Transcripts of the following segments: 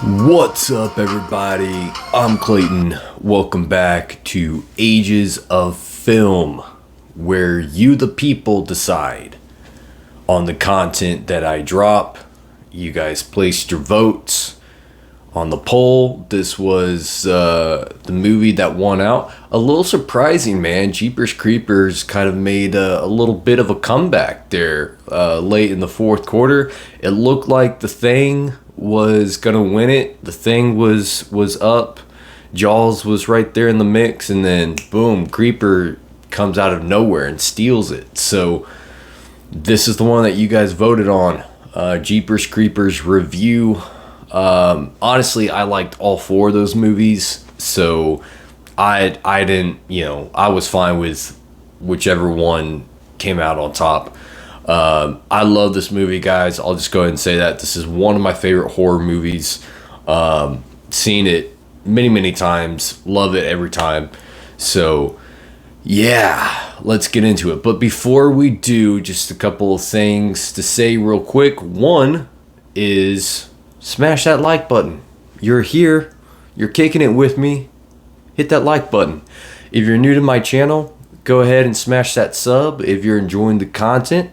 What's up, everybody? I'm Clayton. Welcome back to Ages of Film, where you, the people, decide on the content that I drop. You guys placed your votes on the poll. This was the movie that won out. A little surprising, man. Jeepers Creepers kind of made a little bit of a comeback there late in the fourth quarter. It looked like The Thing was gonna win it. The Thing was up. Jaws was right there in the mix, and then boom, Creeper comes out of nowhere and steals it. So this is the one that you guys voted on. Jeepers Creepers review. Honestly, I liked all four of those movies, so I didn't, I was fine with whichever one came out on top. I love this movie, guys. I'll just go ahead and say that this is one of my favorite horror movies. Seen it many times, love it every time. So yeah, let's get into it. But before we do, just a couple of things to say real quick. One is smash that like button. You're here, you're kicking it with me. Hit that like button. If you're new to my channel, go ahead and smash that sub if you're enjoying the content.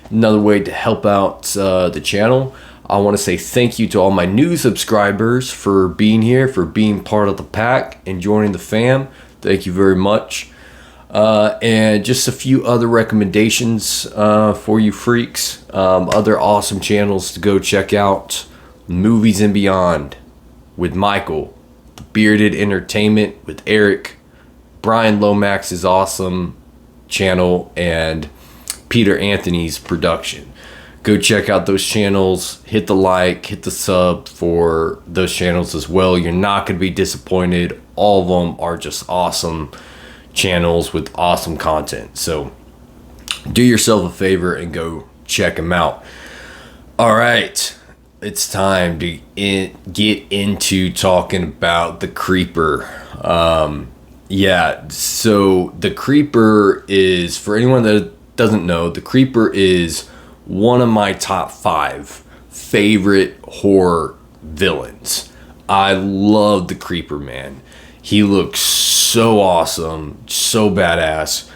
Another way to help out the channel. I want to say thank you to all my new subscribers for being here, for being part of the pack and joining the fam. Thank you very much. And just a few other recommendations for you freaks. Other awesome channels to go check out. Movies and Beyond with Michael. The Bearded Entertainment with Eric. Brian Lomax's awesome channel, and Peter Anthony's production. Go check out those channels. Hit the like, hit the sub for those channels as well. You're not going to be disappointed. All of them are just awesome channels with awesome content. So do yourself a favor and go check them out. All right. It's time to get into talking about The Creeper. So The Creeper is, for anyone that doesn't know, The Creeper is one of my top 5 favorite horror villains. I love The Creeper, man. He looks so awesome, so badass.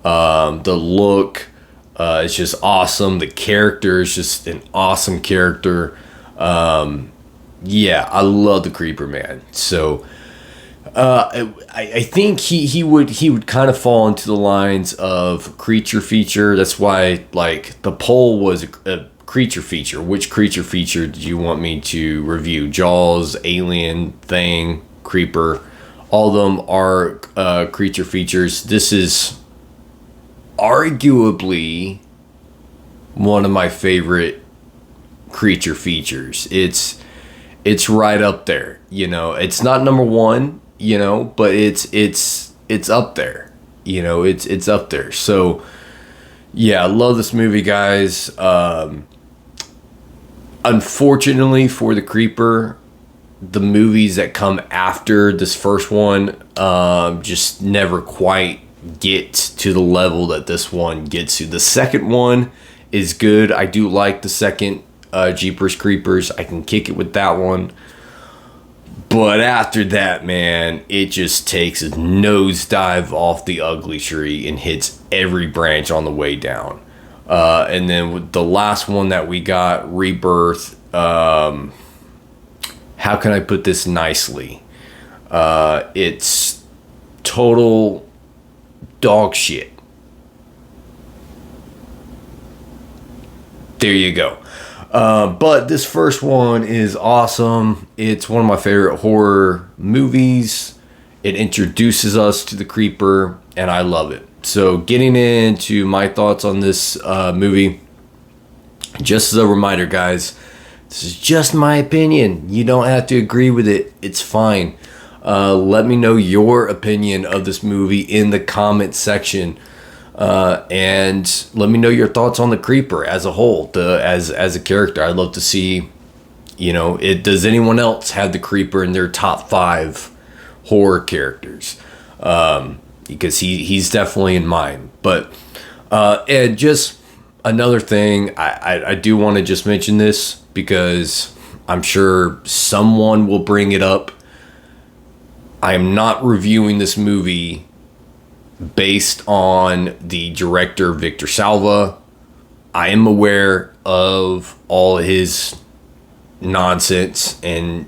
The look is just awesome. The character is just an awesome character. I love The Creeper, man. So I think he would kind of fall into the lines of creature feature. That's why, like, the poll was a creature feature. Which creature feature do you want me to review? Jaws, Alien, Thing, Creeper. All of them are creature features. This is arguably one of my favorite creature features. It's right up there. It's not number one, but it's up there. It's up there. So yeah, I love this movie, guys. Unfortunately for The Creeper, the movies that come after this first one just never quite get to the level that this one gets to. The second one is good. I do like the second Jeepers Creepers. I can kick it with that one. But after that, man, it just takes a nosedive off the ugly tree and hits every branch on the way down. And then with the last one that we got, Rebirth, how can I put this nicely? It's total dog shit. There you go. But this first one is awesome. It's one of my favorite horror movies. It introduces us to the Creeper, and I love it. So getting into my thoughts on this movie, just as a reminder, guys, this is just my opinion. You don't have to agree with it. It's fine. Let me know your opinion of this movie in the comment section. And let me know your thoughts on the Creeper as a whole, as a character. I'd love to see, does anyone else have the Creeper in their top 5 horror characters? Because he's definitely in mine. But and just another thing, I do want to just mention this because I'm sure someone will bring it up. I am not reviewing this movie based on the director Victor Salva. I am aware of all his nonsense and,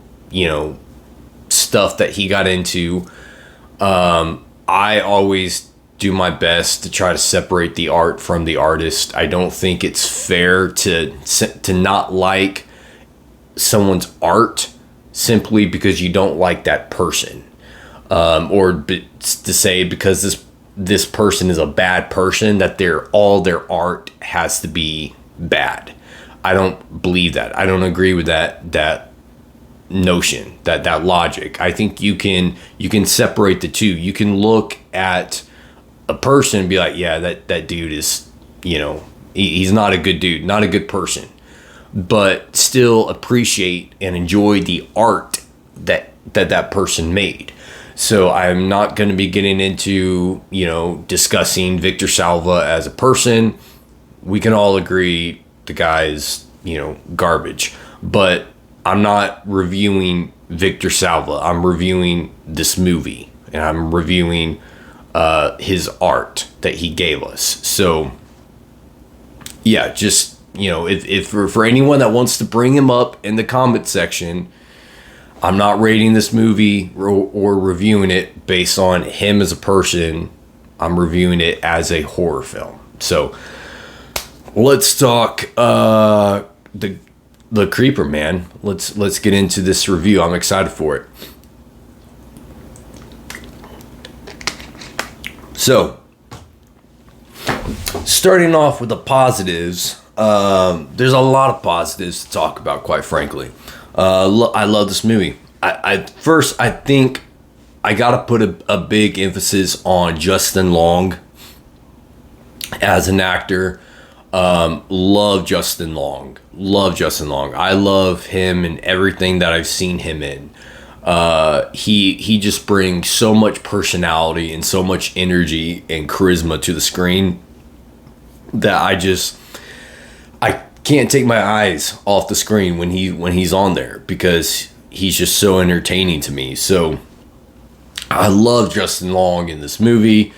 stuff that he got into. I always do my best to try to separate the art from the artist. I don't think it's fair to not like someone's art simply because you don't like that person, to say because this person is a bad person that all their art has to be bad. I don't believe that. I don't agree with that notion, that logic. I think you can separate the two. You can look at a person and be like, yeah, that dude is, he's not a good dude, not a good person, but still appreciate and enjoy the art that person made. So I'm not going to be getting into, discussing Victor Salva as a person. We can all agree the guy's, garbage, but I'm not reviewing Victor Salva. I'm reviewing this movie, and I'm reviewing his art that he gave us. So yeah, just, if for anyone that wants to bring him up in the comment section, I'm not rating this movie or reviewing it based on him as a person. I'm reviewing it as a horror film. So let's talk the Creeper, man. Let's get into this review. I'm excited for it. So, starting off with the positives, there's a lot of positives to talk about, quite frankly. I love this movie. I think I gotta put a big emphasis on Justin Long as an actor. Love Justin Long. I love him and everything that I've seen him in. He just brings so much personality and so much energy and charisma to the screen that I can't take my eyes off the screen when he's on there, because he's just so entertaining to me. So I love Justin Long in this movie.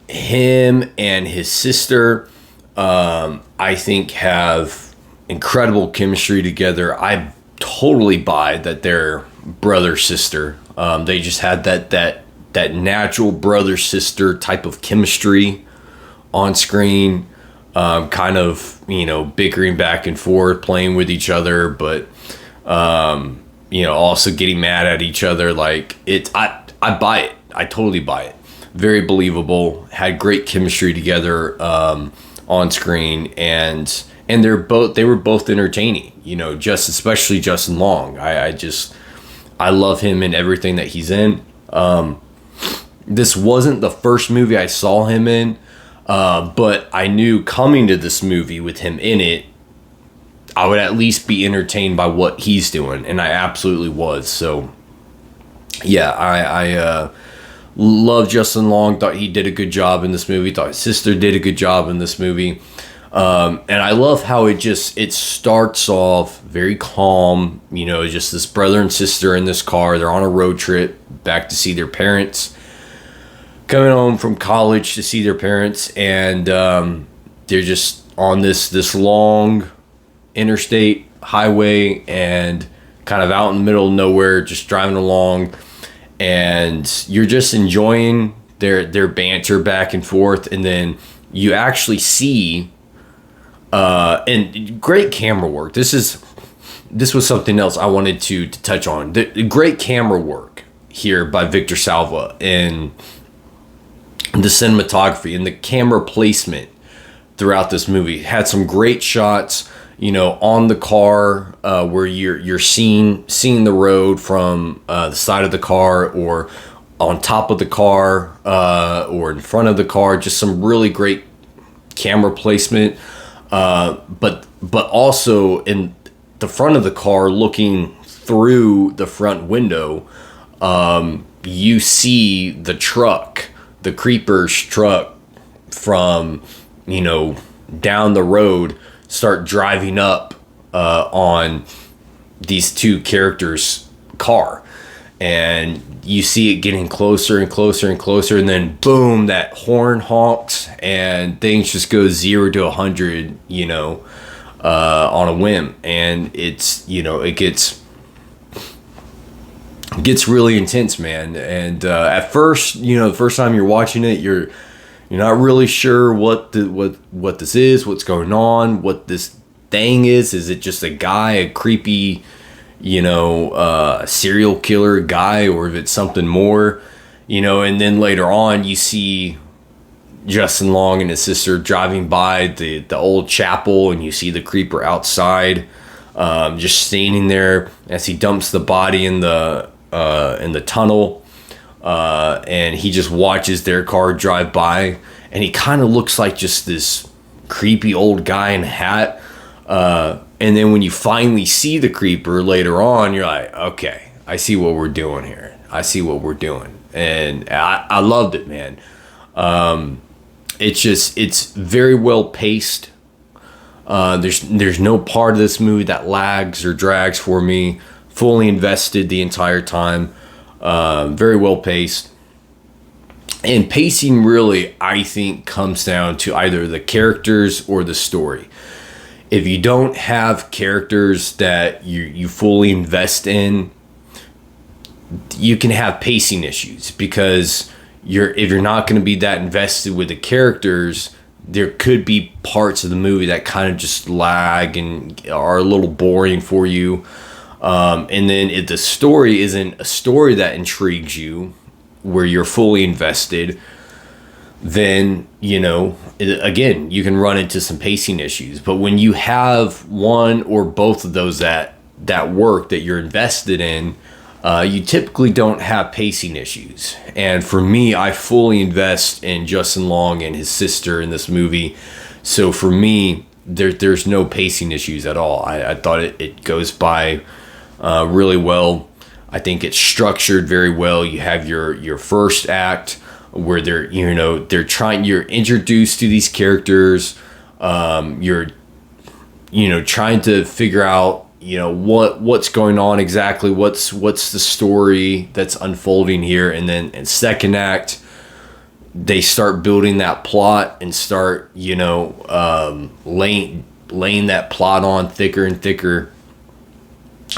Him and his sister, I think, have incredible chemistry together. I totally buy that they're brother sister. They just had that natural brother sister type of chemistry on screen. Kind of, bickering back and forth, playing with each other, but also getting mad at each other. Like, I buy it. I totally buy it. Very believable. Had great chemistry together on screen, and they were both entertaining. Especially Justin Long. I love him in everything that he's in. This wasn't the first movie I saw him in, but I knew coming to this movie with him in it, I would at least be entertained by what he's doing, and I absolutely was. So yeah, I love Justin Long. Thought he did a good job in this movie. Thought his sister did a good job in this movie. And I love how it starts off very calm. Just this brother and sister in this car. They're on a road trip back to see their parents. Coming home from college to see their parents. And they're just on this long interstate highway and kind of out in the middle of nowhere, just driving along. And you're just enjoying their banter back and forth, and then you actually see and great camera work. This was something else I wanted to touch on. The great camera work here by Victor Salva, and the cinematography and the camera placement throughout this movie. Had some great shots, on the car, where you're seeing the road from the side of the car, or on top of the car, or in front of the car. Just some really great camera placement, but also in the front of the car, looking through the front window, you see the truck, the Creeper's truck, from down the road, start driving up on these two characters' car. And you see it getting closer and closer and closer, and then boom, that horn honks, and things just go 0 to 100, on a whim. And it's, it gets really intense, man. And at first, the first time you're watching it, you're not really sure what this is, what's going on, what this thing is. Is it just a guy, a creepy, serial killer guy, or if it's something more, and then later on you see Justin Long and his sister driving by the old chapel, and you see the creeper outside, just standing there as he dumps the body in the tunnel, and he just watches their car drive by, and he kind of looks like just this creepy old guy in a hat. And then when you finally see the creeper later on, you're like, okay, I see what we're doing here. I see what we're doing. And I loved it, man. It's very well paced. There's no part of this movie that lags or drags for me. Fully invested the entire time. Very well paced. And pacing really, I think, comes down to either the characters or the story. If you don't have characters that you fully invest in, you can have pacing issues, because if you're not going to be that invested with the characters, there could be parts of the movie that kind of just lag and are a little boring for you. And then if the story isn't a story that intrigues you, where you're fully invested, then, again, you can run into some pacing issues. But when you have one or both of those that work, that you're invested in, you typically don't have pacing issues. And for me, I fully invest in Justin Long and his sister in this movie. So for me, there's no pacing issues at all. I thought it goes by really well. I think it's structured very well. You have your first act, where you're introduced to these characters. You're trying to figure out what's going on exactly, what's the story that's unfolding here. And then in second act, they start building that plot and start laying that plot on thicker and thicker.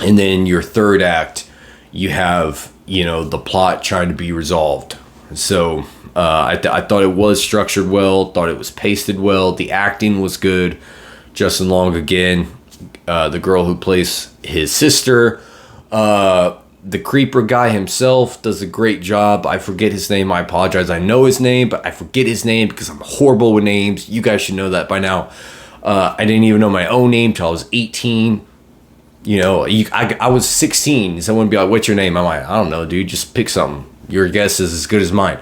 And then your third act, you have the plot trying to be resolved. So I thought it was structured well, thought it was pasted well. The acting was good. Justin Long, again, the girl who plays his sister, the creeper guy himself does a great job. I forget his name. I apologize. I know his name, but I forget his name because I'm horrible with names. You guys should know that by now. I didn't even know my own name till I was 18. I was 16. Someone would be like, "What's your name?" I'm like, "I don't know, dude. Just pick something. Your guess is as good as mine."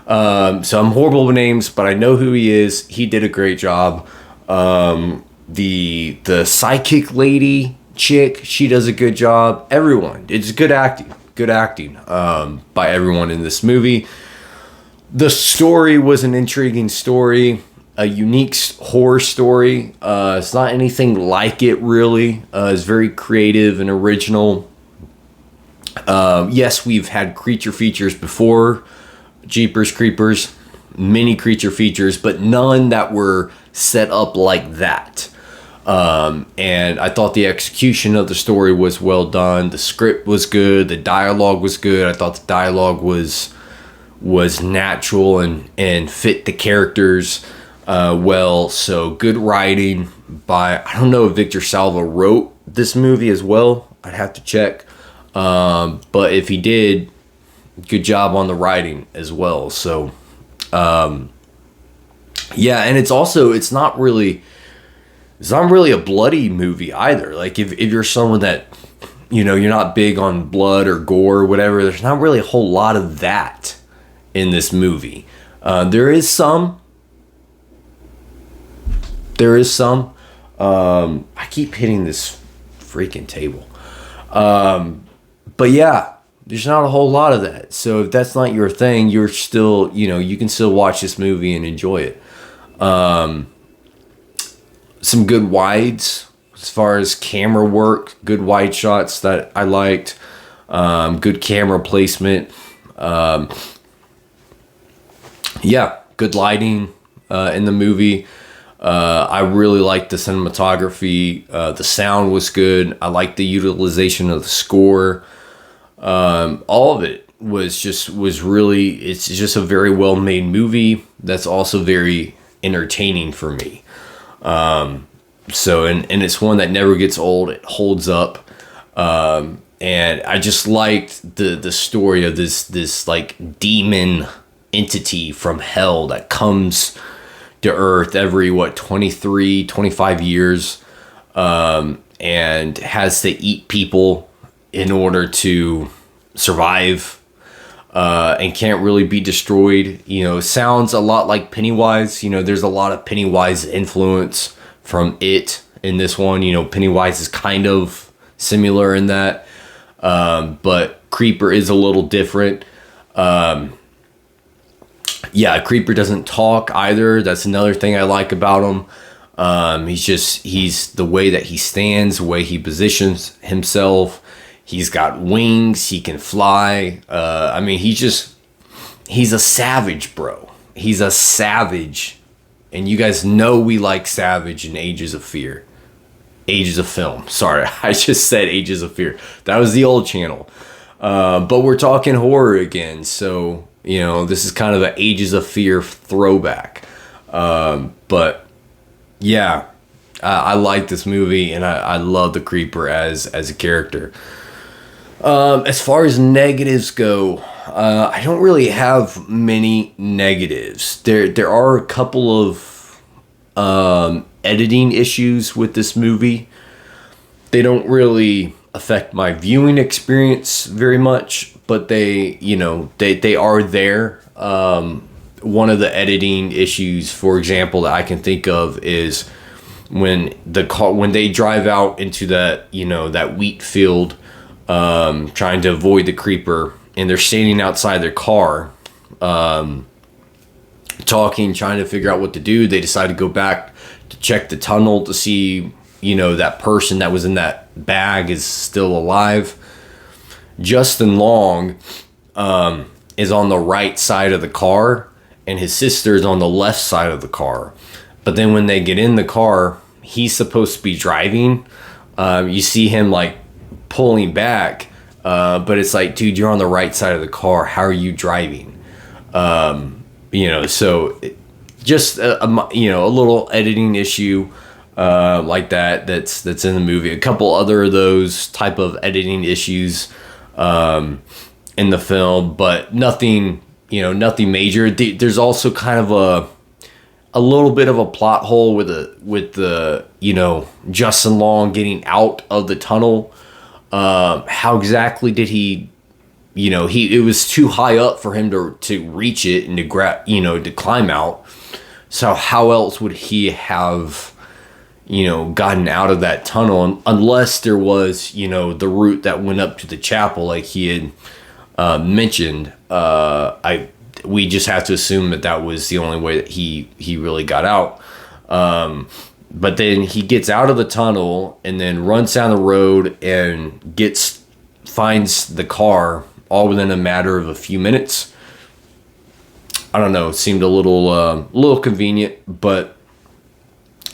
So I'm horrible with names, but I know who he is. He did a great job. The psychic lady chick, she does a good job. Everyone, it's good acting by everyone in this movie. The story was an intriguing story, a unique horror story. It's not anything like it really. It's very creative and original. Yes, we've had creature features before, Jeepers Creepers, many creature features, but none that were set up like that. And I thought the execution of the story was well done. The script was good. The dialogue was good. I thought the dialogue was natural and fit the characters well. So good writing by, I don't know if Victor Salva wrote this movie as well. I'd have to check. But if he did, good job on the writing as well. So, yeah, and it's not really a bloody movie either. Like if you're someone that, you're not big on blood or gore or whatever, there's not really a whole lot of that in this movie. There is some. I keep hitting this freaking table. But yeah, there's not a whole lot of that. So if that's not your thing, you're still, you can still watch this movie and enjoy it. Some good wides, as far as camera work, good wide shots that I liked, good camera placement. Good lighting in the movie. I really liked the cinematography. The sound was good. I liked the utilization of the score. All of it was really, it's just a very well made movie that's also very entertaining for me. So it's one that never gets old. It holds up. And I just liked the story of this like demon entity from hell that comes to Earth every 25 years, and has to eat people in order to survive, and can't really be destroyed. Sounds a lot like Pennywise. There's a lot of Pennywise influence from it in this one. Pennywise is kind of similar in that, but Creeper is a little different. Creeper doesn't talk either. That's another thing I like about him. He's the way that he stands, the way he positions himself. He's got wings. He can fly. He's a savage, bro. He's a savage. And you guys know we like Savage in Ages of Fear. Ages of Film. Sorry, I just said Ages of Fear. That was the old channel. But we're talking horror again, so this is kind of an Ages of Fear throwback. But yeah, I like this movie, and I love the Creeper as a character. As far as negatives go, I don't really have many negatives. There are a couple of editing issues with this movie. They don't really affect my viewing experience very much, but they are there. One of the editing issues, for example, that I can think of is when they drive out into that wheat field, trying to avoid the Creeper, and they're standing outside their car, talking, trying to figure out what to do. They decide to go back to check the tunnel to see that person that was in that bag is still alive. Justin Long is on the right side of the car, and his sister is on the left side of the car. But then when they get in the car, he's supposed to be driving. You see him like pulling back, but it's like, dude, you're on the right side of the car. How are you driving? So just a little editing issue like that's in the movie. A couple other of those type of editing issues in the film, but nothing major. There's also kind of a little bit of a plot hole with the Justin Long getting out of the tunnel. How exactly did he? It was too high up for him to reach it and to climb out. So how else would he have gotten out of that tunnel, unless there was the route that went up to the chapel like he had mentioned. We just have to assume that was the only way that he really got out. But then he gets out of the tunnel and then runs down the road and finds the car all within a matter of a few minutes. I don't know. It seemed a little convenient, but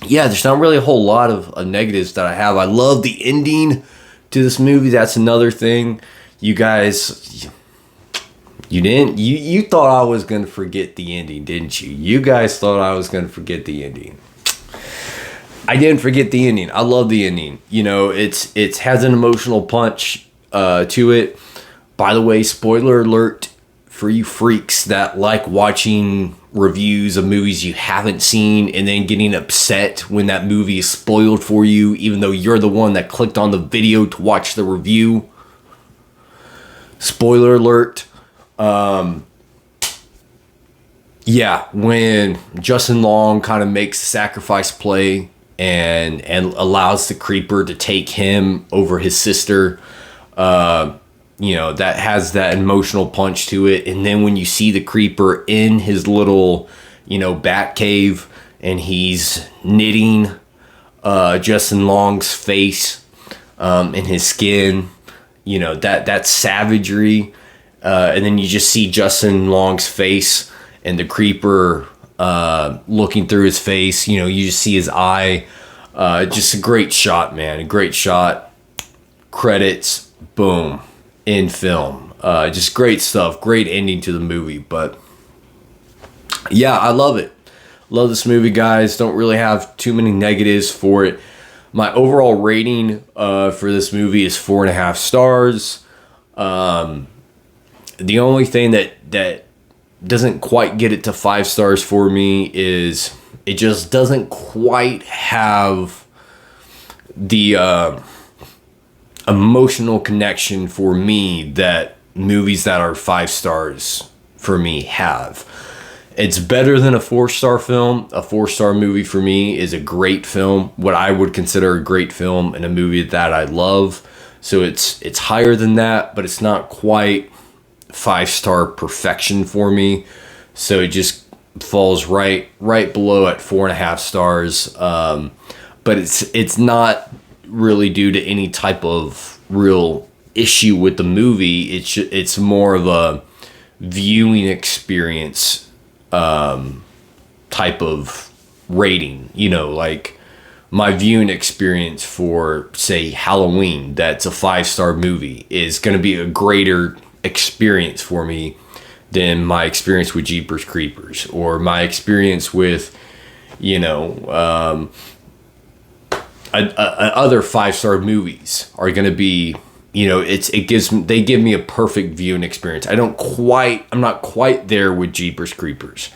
yeah, there's not really a whole lot of negatives that I have. I love the ending to this movie. That's another thing. You guys, you didn't. You thought I was gonna forget the ending, didn't you? You guys thought I was gonna forget the ending. I didn't forget the ending. I love the ending. It has an emotional punch to it. By the way, spoiler alert for you freaks that like watching reviews of movies you haven't seen and then getting upset when that movie is spoiled for you, even though you're the one that clicked on the video to watch the review. Spoiler alert. When Justin Long kind of makes a sacrifice play and allows the Creeper to take him over his sister, that has that emotional punch to it. And then when you see the Creeper in his little, bat cave and he's knitting, Justin Long's face, and his skin, you know, that savagery. And then you just see Justin Long's face and the creeper looking through his face. You know, you just see his eye. Just a great shot, man. A great shot. Credits, boom, in film. Just great stuff. Great ending to the movie. But yeah, I love it. Love this movie, guys. Don't really have too many negatives for it. My overall rating for this movie is 4.5 stars. The only thing that doesn't quite get it to 5 stars for me is it just doesn't quite have the emotional connection for me that movies that are 5 stars for me have. It's better than a 4-star film. A 4-star movie for me is a great film, what I would consider a great film, and a movie that I love. So it's higher than that, but it's not quite 5-star perfection for me. So it just falls right below at 4.5 stars. But it's not really due to any type of real issue with the movie. It's more of a viewing experience type of rating. You know, like my viewing experience for, say, Halloween, that's a 5-star movie, is going to be a greater experience for me than my experience with Jeepers Creepers, or my experience with, you know, other 5-star movies are going to be, you know, they give me a perfect viewing experience. I'm not quite there with Jeepers Creepers.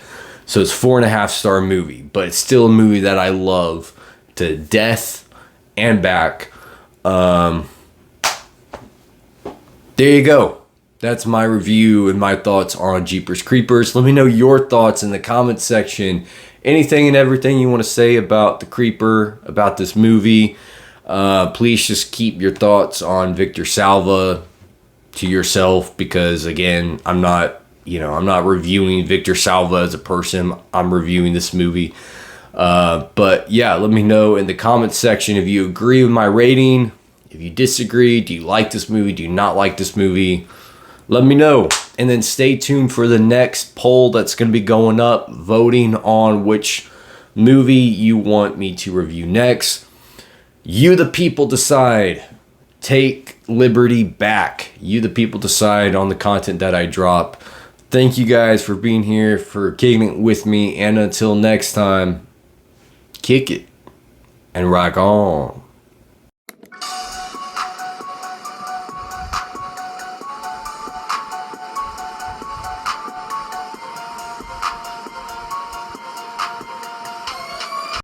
So it's 4.5 star movie, but it's still a movie that I love to death and back. There you go. That's my review and my thoughts on Jeepers Creepers. Let me know your thoughts in the comments section. Anything and everything you want to say about the Creeper, about this movie. Please just keep your thoughts on Victor Salva to yourself, because again, I'm not reviewing Victor Salva as a person. I'm reviewing this movie. But yeah, let me know in the comments section if you agree with my rating, if you disagree, do you like this movie, do you not like this movie? Let me know. And then stay tuned for the next poll that's going to be going up, voting on which movie you want me to review next. You the people decide. Take liberty back. You the people decide on the content that I drop. Thank you guys for being here, for kicking it with me, and until next time, kick it and rock on.